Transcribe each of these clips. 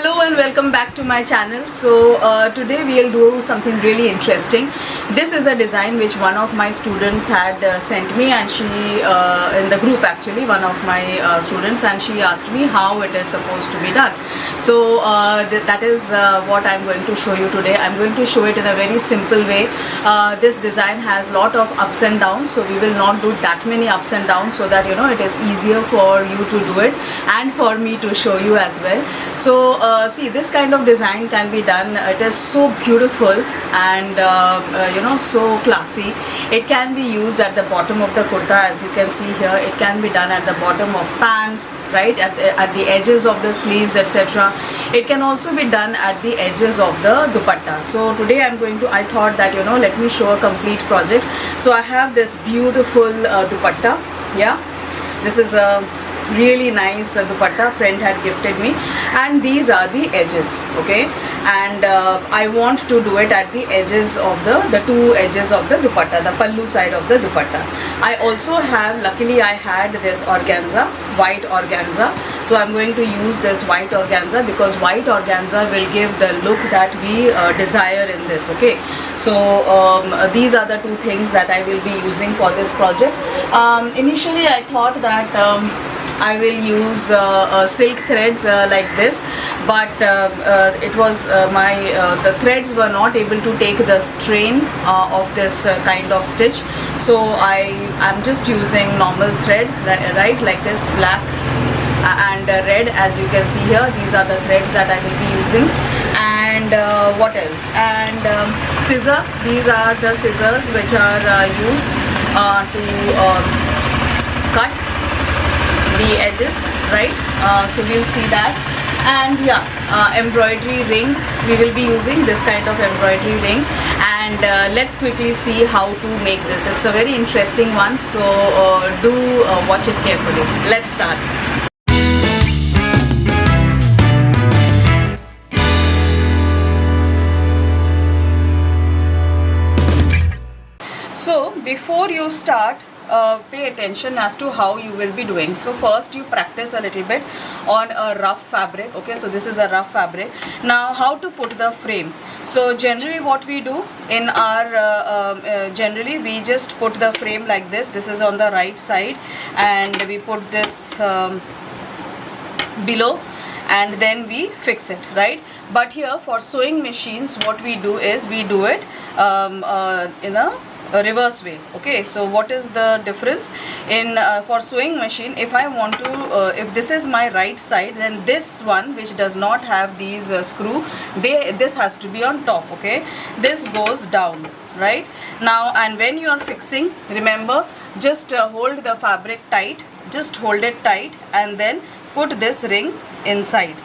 Hello and welcome back to my channel. So today we'll do something really interesting. This is a design which one of my students had sent me, and she in the group actually, one of my students, and she asked me how it is supposed to be done. So that is what I'm going to show you today. I'm going to show it in a very simple way. This design has lot of ups and downs, so we will not do that many ups and downs, so that it is easier for you to do it and for me to show you as well. So see, this kind of design can be done. It is so beautiful and so classy. It can be used at the bottom of the kurta, as you can see here. It can be done at the bottom of pants, right, at the edges of the sleeves, etc. It can also be done at the edges of the dupatta. So today I thought that let me show a complete project. So I have this beautiful dupatta. Yeah, this is a really nice dupatta friend had gifted me, and these are the edges, okay, and I want to do it at the edges of the two edges of the dupatta, the pallu side of the dupatta. I also have, luckily I had this organza, white organza, so I'm going to use this white organza because white organza will give the look that we desire in this, okay. So these are the two things that I will be using for this project. Initially I thought that I will use silk threads like this, but it was the threads were not able to take the strain of this kind of stitch, so I am just using normal thread, right, like this, black and red, as you can see here. These are the threads that I will be using. And what else? And scissor. These are the scissors which are used to cut the edges, right? So we'll see that. And yeah, embroidery ring. We will be using this kind of embroidery ring, and let's quickly see how to make this. It's a very interesting one, so do watch it carefully. Let's start. So before you start, pay attention as to how you will be doing. So first you practice a little bit on a rough fabric, okay. So this is a rough fabric. Now how to put the frame. So generally what we do in our generally we just put the frame like this. This is on the right side, and we put this below, and then we fix it, right? But here for sewing machines, what we do is we do it in a reverse way, okay. So what is the difference in for sewing machine? If I want to if this is my right side, then this one which does not have these screw, this has to be on top, okay. This goes down, right? Now, and when you are fixing, remember, just hold the fabric tight, just hold it tight, and then put this ring inside,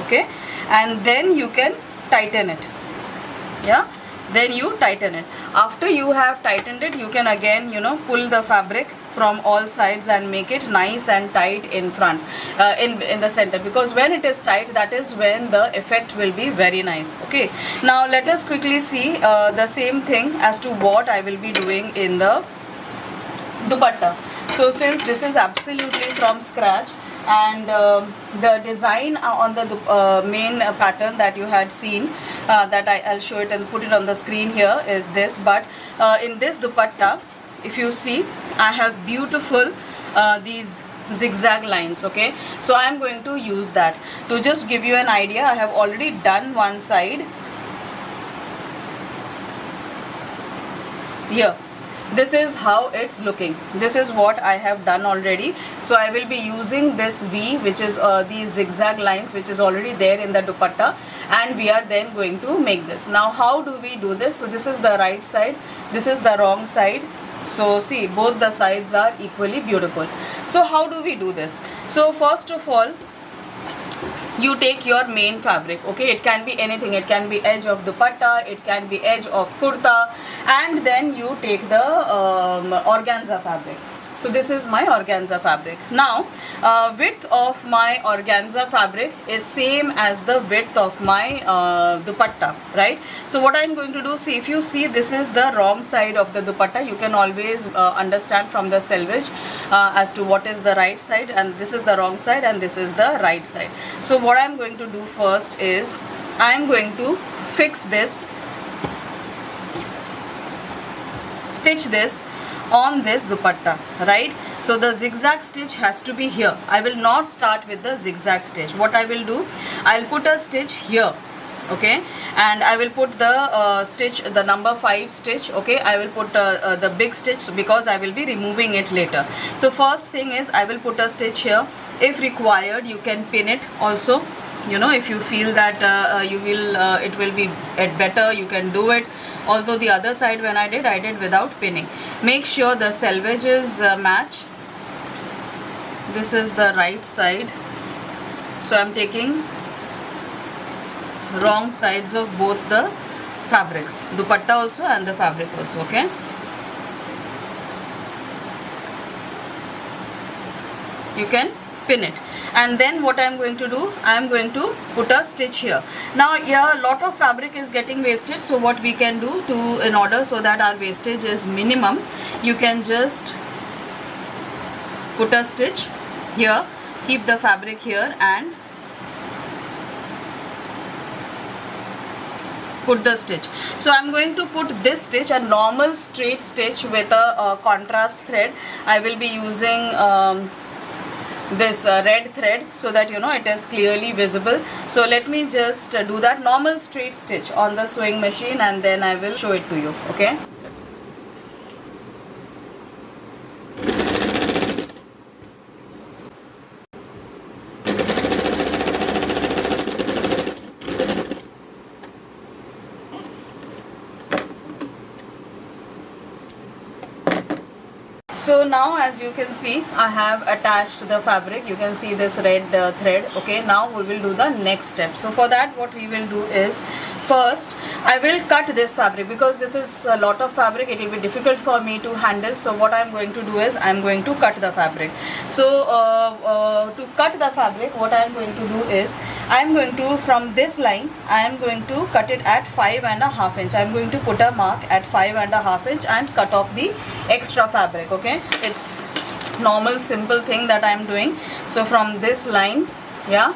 okay, and then you can tighten it. Yeah, then you tighten it. After you have tightened it, you can again pull the fabric from all sides and make it nice and tight in front, in the center, because when it is tight, that is when the effect will be very nice, okay. Now let us quickly see the same thing as to what I will be doing in the dupatta. So since this is absolutely from scratch, and the design on the main pattern that you had seen, that I'll show it and put it on the screen here, is this. But in this dupatta, if you see, I have beautiful these zigzag lines, okay. So I'm going to use that to just give you an idea. I have already done one side here. This is how it's looking. This is what I have done already. So I will be using this V, which is these zigzag lines, which is already there in the dupatta, and we are then going to make this. Now how do we do this? So this is the right side, this is the wrong side. So see, both the sides are equally beautiful. So how do we do this? So first of all, you take your main fabric, okay. It can be anything. It can be edge of dupatta, it can be edge of kurta, and then you take the organza fabric. So this is my organza fabric. Now width of my organza fabric is same as the width of my dupatta, right? So what I am going to do, see, if you see this is the wrong side of the dupatta, you can always understand from the selvage as to what is the right side, and this is the wrong side and this is the right side. So what I am going to do first is I am going to fix this, stitch this on this dupatta, right? So the zigzag stitch has to be here. I will not start with the zigzag stitch. What I will do, I'll put a stitch here, okay, and I will put the stitch, the number 5 stitch, okay. I will put the big stitch because I will be removing it later. So first thing is I will put a stitch here. If required, you can pin it also, you know, if you feel that it will be better, you can do it. Although the other side when I did without pinning. Make sure the selvages match. This is the right side, so I am taking wrong sides of both the fabrics, dupatta also and the fabric also, okay. You can pin it, and then what I am going to do, I am going to put a stitch here. Now here a lot of fabric is getting wasted, so what we can do to, in order so that our wastage is minimum, you can just put a stitch here, keep the fabric here and put the stitch. So I'm going to put this stitch, a normal straight stitch with a contrast thread. I will be using this red thread so that you know it is clearly visible. So let me just do that normal straight stitch on the sewing machine and then I will show it to you, okay. So now as you can see, I have attached the fabric. You can see this red thread, okay. Now we will do the next step. So for that what we will do is, first I will cut this fabric because this is a lot of fabric, it will be difficult for me to handle. So what I am going to do is I am going to cut the fabric. So to cut the fabric, what I am going to do is I am going to, from this line I am going to cut it at 5.5 inch. I am going to put a mark at 5.5 inch and cut off the extra fabric, okay. It's normal simple thing that I am doing. So from this line, yeah,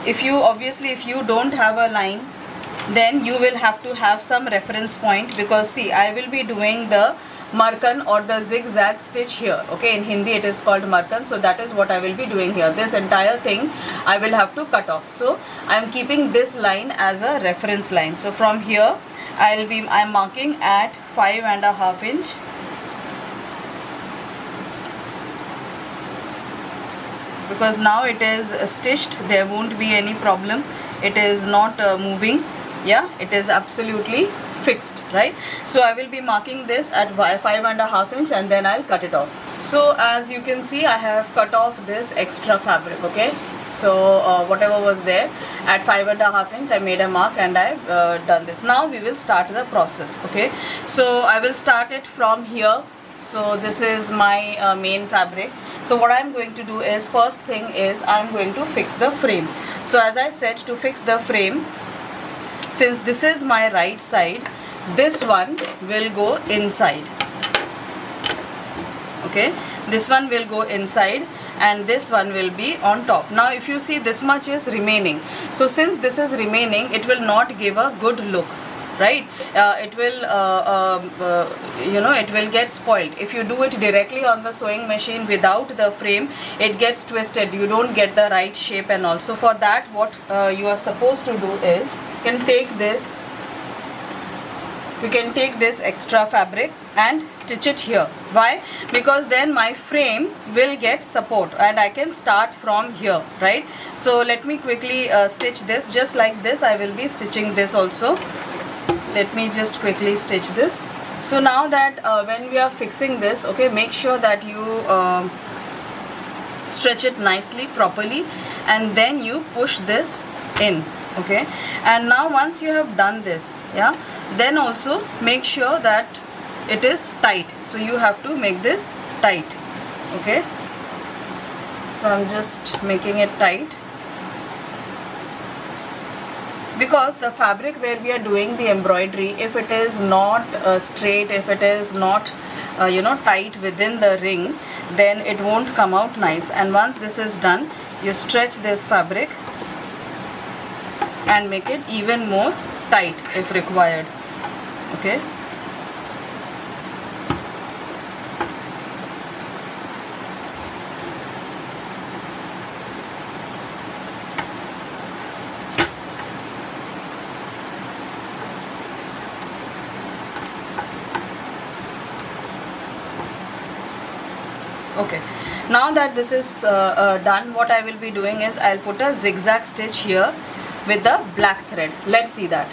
if you obviously if you don't have a line, then you will have to have some reference point, because see, I will be doing the markan or the zigzag stitch here, okay. In Hindi it is called markan. So that is what I will be doing here. This entire thing I will have to cut off. So I am keeping this line as a reference line. So from here I am marking at 5.5 inch. Because now it is stitched, there won't be any problem. It is not moving, yeah, it is absolutely fixed, right? So I will be marking this at 5.5 inch and then I'll cut it off. So as you can see, I have cut off this extra fabric, okay. So whatever was there at 5.5 inch, I made a mark and I've done this. Now we will start the process, okay. So I will start it from here. So this is my main fabric. So what I am going to do is, first thing is I am going to fix the frame. So as I said, to fix the frame, since this is my right side, this one will go inside, okay. This one will go inside and this one will be on top. Now if you see, this much is remaining. So since this is remaining, it will not give a good look, right? It will you know, it will get spoiled. If you do it directly on the sewing machine without the frame, it gets twisted, you don't get the right shape. And also for that, what you are supposed to do is, you can take this extra fabric and stitch it here. Why? Because then my frame will get support and I can start from here, right? So let me quickly stitch this. Just like this, I will be stitching this also. Let me just quickly stitch this. So now that when we are fixing this, okay, make sure that you stretch it nicely, properly, and then you push this in, okay. And now once you have done this, yeah, then also make sure that it is tight, so you have to make this tight. Okay, so I'm just making it tight, because the fabric where we are doing the embroidery, if it is not straight, if it is not tight within the ring, then it won't come out nice. And once this is done, you stretch this fabric and make it even more tight if required. Okay, okay, now that this is done, what I will be doing is I'll put a zigzag stitch here with the black thread. Let's see that.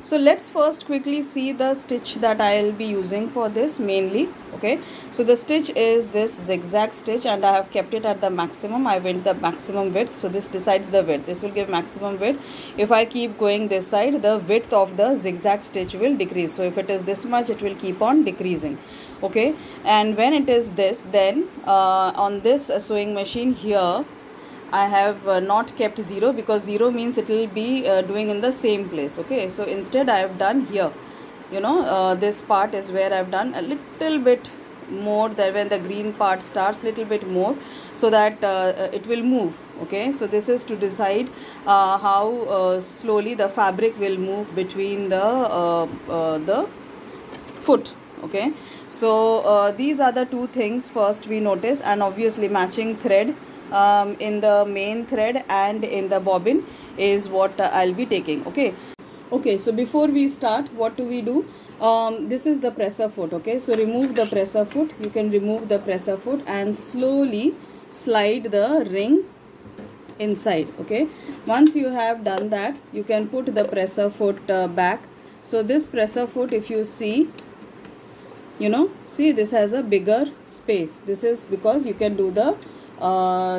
So let's first quickly see the stitch that I'll be using for this mainly. Okay, so the stitch is this zigzag stitch, and I have kept it at the maximum. I went the maximum width, so this decides the width. This will give maximum width. If I keep going this side, the width of the zigzag stitch will decrease. So if it is this much, it will keep on decreasing. Okay, and when it is this, then on this sewing machine here, I have not kept 0, because 0 means it will be doing in the same place. Okay, so instead I have done here, this part is where I have done a little bit more than when the green part starts, little bit more, so that it will move. Okay, so this is to decide how slowly the fabric will move between the foot. Okay, so these are the two things first we notice, and obviously matching thread in the main thread and in the bobbin is what I'll be taking. Okay, so before we start, what do we do? This is the presser foot. Okay, so remove the presser foot. You can remove the presser foot and slowly slide the ring inside. Okay, once you have done that, you can put the presser foot back. So this presser foot, if you see, see, this has a bigger space. This is because you can do the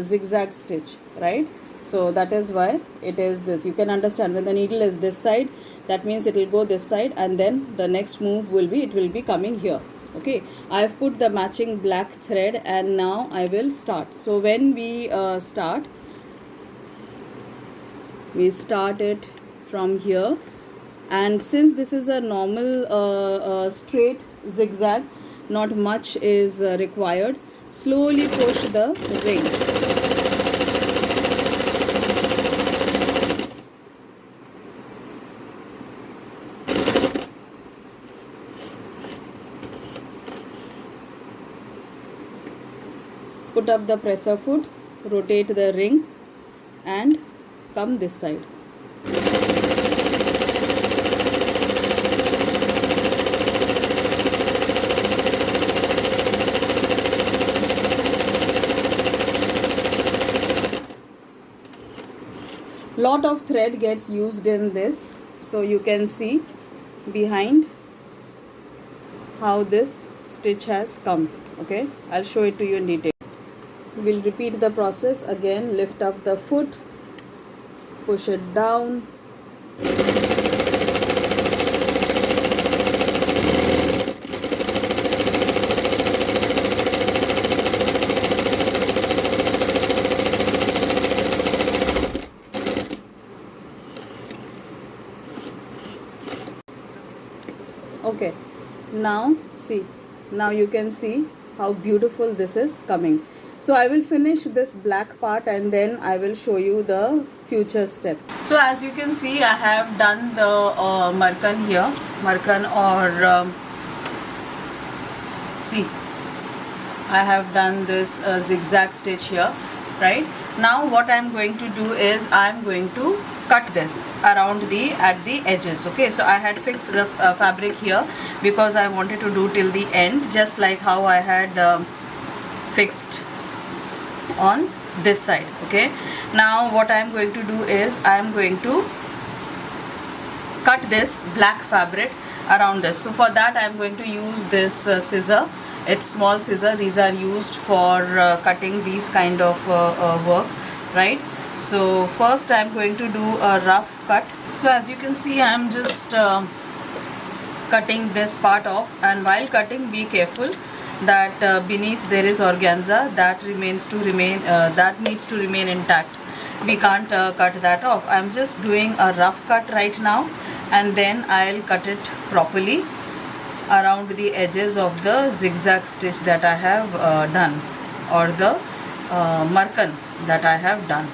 zigzag stitch, right? So that is why it is this. You can understand, when the needle is this side, that means it will go this side, and then the next move will be, it will be coming here. Okay, I have put the matching black thread, and now I will start. So when we start it from here, and since this is a normal straight zigzag, not much is required. Slowly push the ring. Put up the presser foot, rotate the ring, and come this side. Lot of thread gets used in this, so you can see behind how this stitch has come. Okay, I'll show it to you in detail. We'll repeat the process again. Lift up the foot, push it down, okay, now see, now you can see how beautiful this is coming. So I will finish this black part, and then I will show you the future step. So as you can see, I have done the markan here, or see, I have done this zigzag stitch here, right? Now what I am going to do is I am going to cut this around at the edges. Okay, so I had fixed the fabric here because I wanted to do till the end, just like how I had fixed on this side. Okay, now what I am going to do is I am going to cut this black fabric around this. So for that I am going to use this scissor. It's small scissor. These are used for cutting these kind of work, right? So first I am going to do a rough cut. So as you can see, I am just cutting this part off, and while cutting be careful that beneath there is organza that needs to remain intact. We can't cut that off. I'm just doing a rough cut right now, and then I'll cut it properly around the edges of the zigzag stitch that I have done, or the markan that I have done.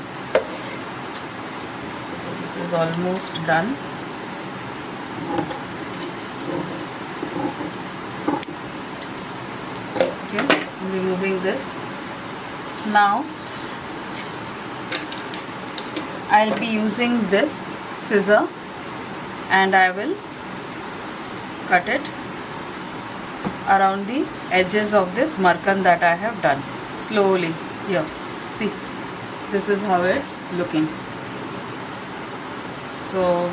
So this is almost done. Okay, I'm removing this. Now I'll be using this scissor and I will cut it around the edges of this markan that I have done. Slowly, here, see, this is how it's looking. So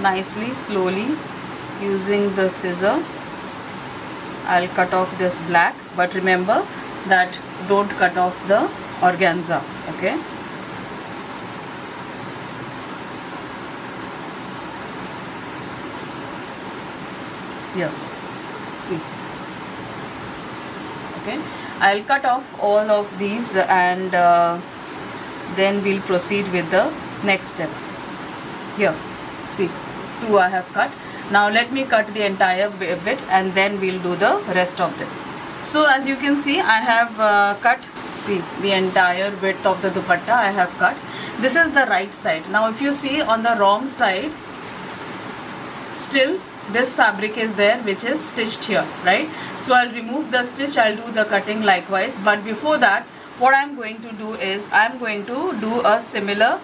nicely, slowly, using the scissor, I'll cut off this black, but remember that don't cut off the organza, okay? Here, see, okay, I'll cut off all of these, and then we'll proceed with the next step. Here, see, 2 I have cut. Now let me cut the entire bit, and then we'll do the rest of this. So as you can see, I have cut, see, the entire width of the dupatta I have cut. This is the right side. Now if you see on the wrong side, still this fabric is there which is stitched here, right? So I'll remove the stitch, I'll do the cutting likewise, but before that what I'm going to do is I'm going to do a similar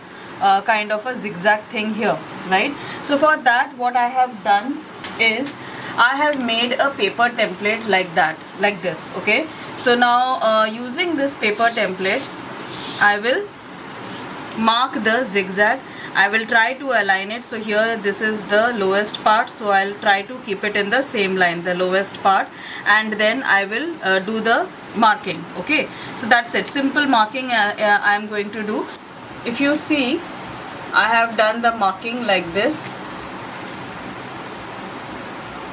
kind of a zigzag thing here, right? So for that what I have done is I have made a paper template like that, like this, okay? So now using this paper template, I will mark the zigzag. I will try to align it. So here this is the lowest part, so I'll try to keep it in the same line, the lowest part, and then I will do the marking, okay? So that's it, simple marking I'm going to do. If you see, I have done the marking like this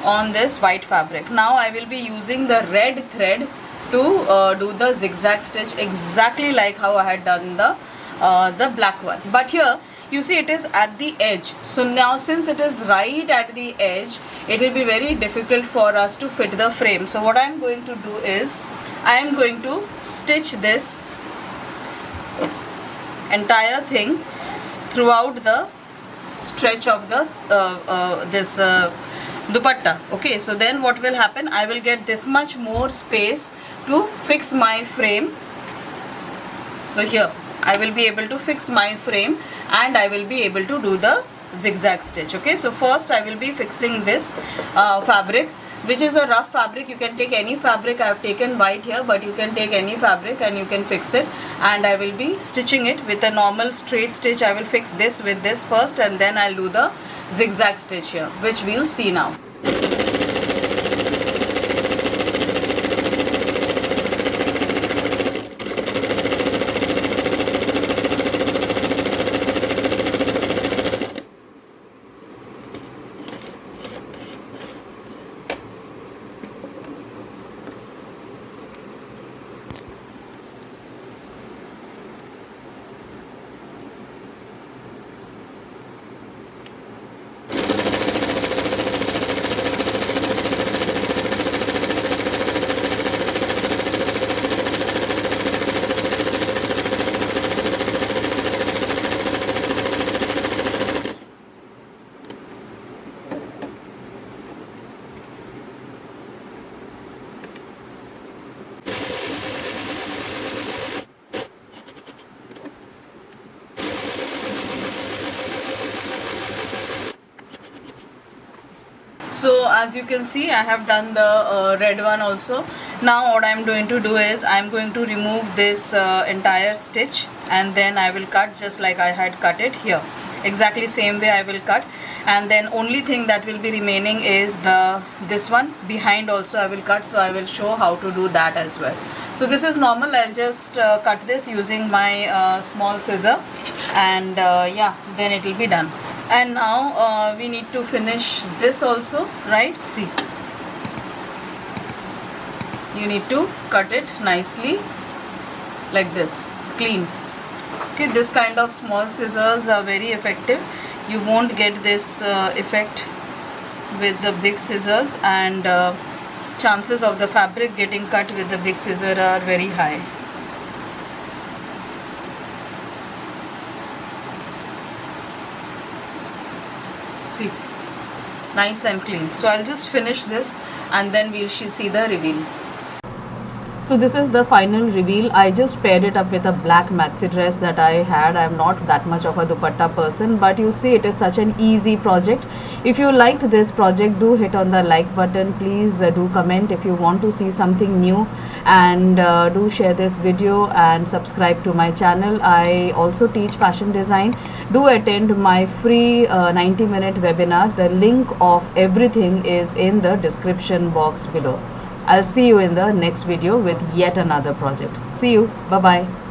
on this white fabric. Now I will be using the red thread to do the zigzag stitch exactly like how I had done the black one. But here you see it is at the edge. So now since it is right at the edge, it will be very difficult for us to fit the frame. So what I am going to do is I am going to stitch this entire thing throughout the stretch of the this dupatta, okay? So then what will happen, I will get this much more space to fix my frame. So here I will be able to fix my frame, and I will be able to do the zigzag stitch, okay? So first I will be fixing this fabric, which is a rough fabric. You can take any fabric. I have taken white here, but you can take any fabric and you can fix it, and I will be stitching it with a normal straight stitch. I will fix this with this first, and then I'll do the zigzag stitch here, which we'll see now. So as you can see, I have done the red one also. Now what I am going to do is I am going to remove this entire stitch, and then I will cut just like I had cut it here. Exactly same way I will cut, and then only thing that will be remaining is this one behind also I will cut. So I will show how to do that as well. So this is normal. I'll just cut this using my small scissor, and yeah, then it will be done. And now we need to finish this also, right? See, you need to cut it nicely like this, clean. Okay, this kind of small scissors are very effective. You won't get this effect with the big scissors, and chances of the fabric getting cut with the big scissor are very high. See, nice and clean. So I'll just finish this and then we'll see the reveal. So this is the final reveal. I just paired it up with a black maxi dress that I had. I'm not that much of a dupatta person, but you see it is such an easy project. If you liked this project, do hit on the like button. Please do comment if you want to see something new, and do share this video and subscribe to my channel. I also teach fashion design. Do attend my free 90-minute webinar. The link of everything is in the description box below. I'll see you in the next video with yet another project. See you. Bye-bye.